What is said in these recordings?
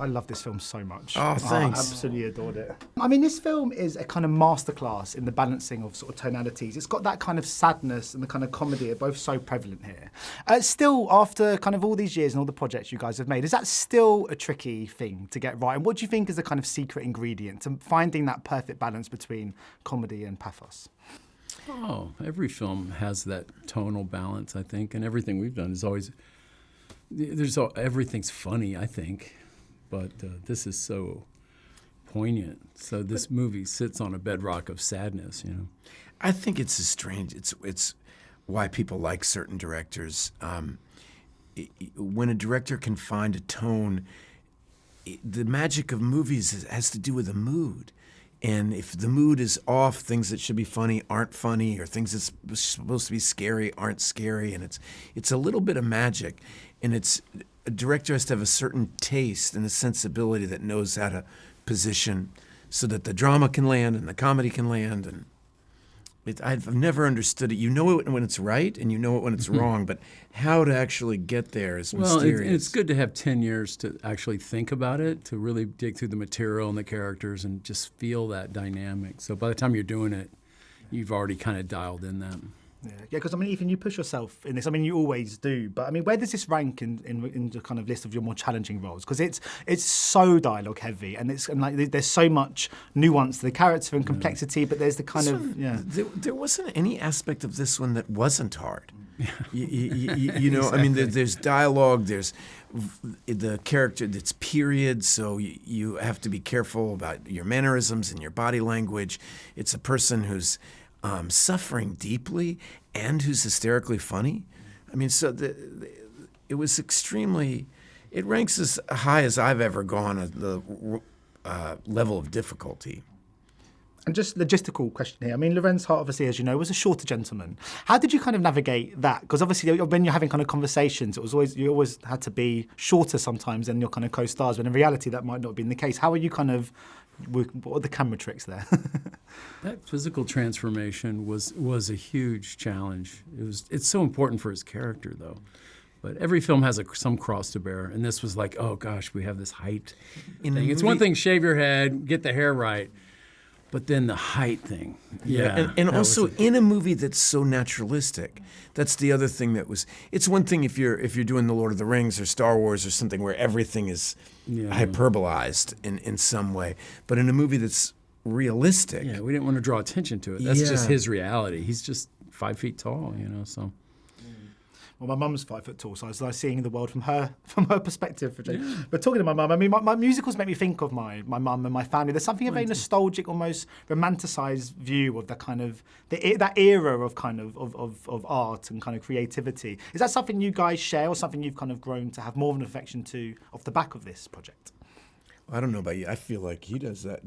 I love this film so much. Oh, thanks. I absolutely adored it. I mean, this film is a kind of masterclass in the balancing of sort of tonalities. It's got that kind of sadness and the kind of comedy are both so prevalent here. Still, after kind of all these years and all the projects you guys have made, is that still a tricky thing to get right? And what do you think is the kind of secret ingredient to finding that perfect balance between comedy and pathos? Oh, every film has that tonal balance, I think, and everything we've done is always, everything's funny, I think, but this is so poignant. So this movie sits on a bedrock of sadness, you know. I think it's a strange, it's why people like certain directors. When a director can find a tone, the magic of movies has to do with the mood. And if the mood is off, things that should be funny aren't funny, or things that's supposed to be scary aren't scary, and it's a little bit of magic. And a director has to have a certain taste and a sensibility that knows how to position so that the drama can land and the comedy can land. And I've never understood it. You know it when it's right, and you know it when it's wrong, but how to actually get there is mysterious. Well, it's good to have 10 years to actually think about it, to really dig through the material and the characters and just feel that dynamic. So by the time you're doing it, you've already kind of dialed in that. Yeah, because I mean, Ethan, you push yourself in this. I mean, you always do. But I mean, where does this rank in the kind of list of your more challenging roles? Because it's so dialogue heavy, and like there's so much nuance to the character and complexity. But there's the kind There wasn't any aspect of this one that wasn't hard. You know, exactly. I mean, there's dialogue. There's the character that's period, so you have to be careful about your mannerisms and your body language. It's a person who's suffering deeply and who's hysterically funny. I mean, so it was extremely, it ranks as high as I've ever gone at the level of difficulty. And just logistical question here. I mean, Lorenz Hart, obviously, as you know, was a shorter gentleman. How did you kind of navigate that? Because obviously, when you're having kind of conversations, you always had to be shorter sometimes than your kind of co-stars. When in reality, that might not have been the case. How are you kind of? What are the camera tricks there? That physical transformation was a huge challenge. It's so important for his character, though. But every film has some cross to bear, and this was like, oh gosh, we have this height thing. It's one thing, shave your head, get the hair right. But then the height thing. Yeah. And also in a movie that's so naturalistic, that's the other thing it's one thing if you're doing The Lord of the Rings or Star Wars or something where everything is hyperbolized in some way. But in a movie that's realistic. Yeah, we didn't want to draw attention to it. That's just his reality. He's just 5 feet tall, you know, so. Well, my mum's 5 foot tall, so I was like seeing the world from her perspective. But talking to my mum, I mean, my musicals make me think of my mum and my family. There's something a very nostalgic, almost romanticised view of the kind of that era of kind of art and kind of creativity. Is that something you guys share, or something you've kind of grown to have more of an affection to off the back of this project? I don't know about you. I feel like he does that.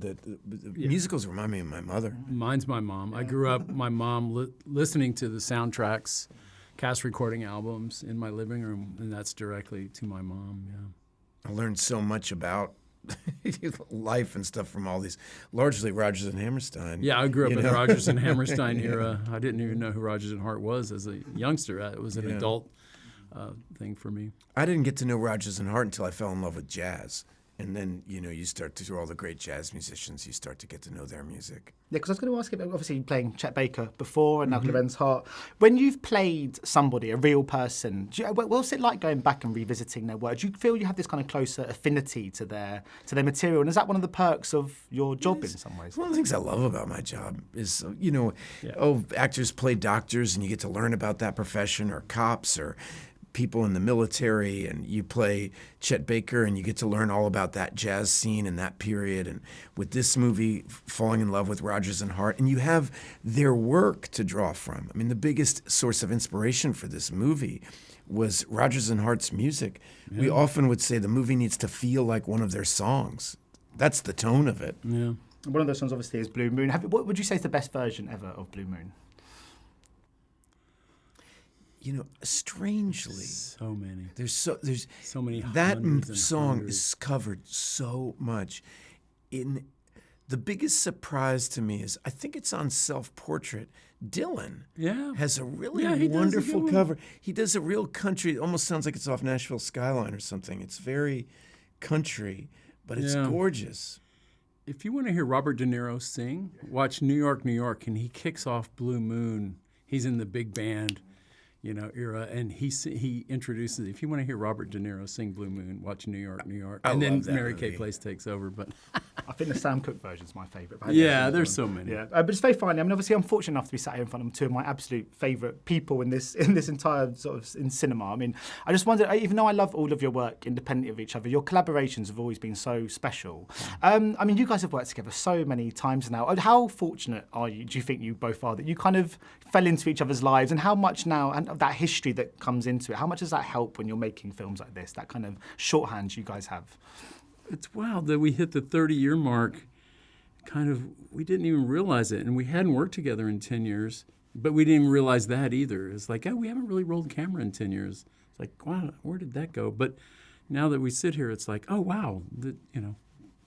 Musicals remind me of my mother. Mine's my mom. I grew up, my mom listening to the soundtracks, cast recording albums in my living room, and that's directly to my mom. Yeah, I learned so much about life and stuff from all these, largely Rodgers and Hammerstein. Yeah, I grew up in the Rodgers and Hammerstein era. I didn't even know who Rodgers and Hart was as a youngster. It was an adult thing for me. I didn't get to know Rodgers and Hart until I fell in love with jazz. And then, you start to, through all the great jazz musicians, you start to get to know their music. Yeah, because I was going to ask you, obviously playing Chet Baker before and now Lorenz Hart. When you've played somebody, a real person, what's it like going back and revisiting their work? Do you feel you have this kind of closer affinity to their material? And is that one of the perks of your job in some ways? One of the things I love about my job is, actors play doctors and you get to learn about that profession, or cops, or people in the military, and you play Chet Baker and you get to learn all about that jazz scene and that period. And with this movie, falling in love with Rodgers and Hart, and you have their work to draw from. I mean, the biggest source of inspiration for this movie was Rodgers and Hart's music. Yeah. We often would say the movie needs to feel like one of their songs. That's the tone of it. Yeah. One of those songs obviously is Blue Moon. What would you say is the best version ever of Blue Moon? Strangely, so many. There's so many. That song is covered so much. The biggest surprise to me is I think it's on Self-Portrait. Dylan has a really wonderful cover. He does a real country. It almost sounds like it's off Nashville Skyline or something. It's very country. but it's Yeah. gorgeous. If you want to hear Robert De Niro sing, watch New York, New York, and he kicks off Blue Moon. He's in the big band, era, and he introduces. If you want to hear Robert De Niro sing Blue Moon, watch New York, New York, and then love that Mary Kay movie. Place takes over. But I think the Sam Cooke version is my favourite. yeah, there's so many. Yeah, but it's very funny. I mean, obviously, I'm fortunate enough to be sat here in front of two of my absolute favourite people in this entire sort of in cinema. I mean, I just wondered, even though I love all of your work independently of each other, your collaborations have always been so special. I mean, you guys have worked together so many times now. How fortunate do you think you both are that you kind of fell into each other's lives, and how much now, and of that history that comes into it, how much does that help when you're making films like this, that kind of shorthand you guys have? It's wild that we hit the 30-year mark. We didn't even realize it, and we hadn't worked together in 10 years, but we didn't even realize that either. It's like, we haven't really rolled camera in 10 years. It's like, wow, where did that go? But now that we sit here, it's like, oh wow,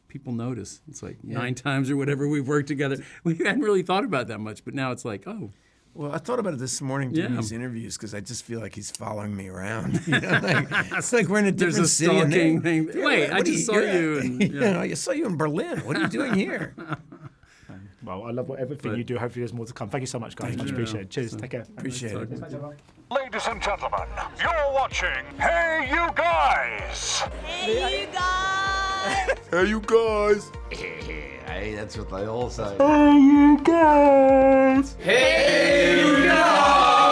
people notice. It's like 9 times or whatever we've worked together. We hadn't really thought about that much, but now it's like, oh. Well, I thought about it this morning doing these interviews because I just feel like he's following me around. It's like we're in a different city. There's a stalking thing. Wait, I just saw you. And, I saw you in Berlin. What are you doing here? Well, I love everything you do. Hopefully there's more to come. Thank you so much, guys. Much appreciated. Cheers. Take care. Appreciate it. Ladies and gentlemen, you're watching Hey You Guys! Hey, you guys! Hey you guys! Hey, that's what they all say. Hey, you guys! Hey, you guys!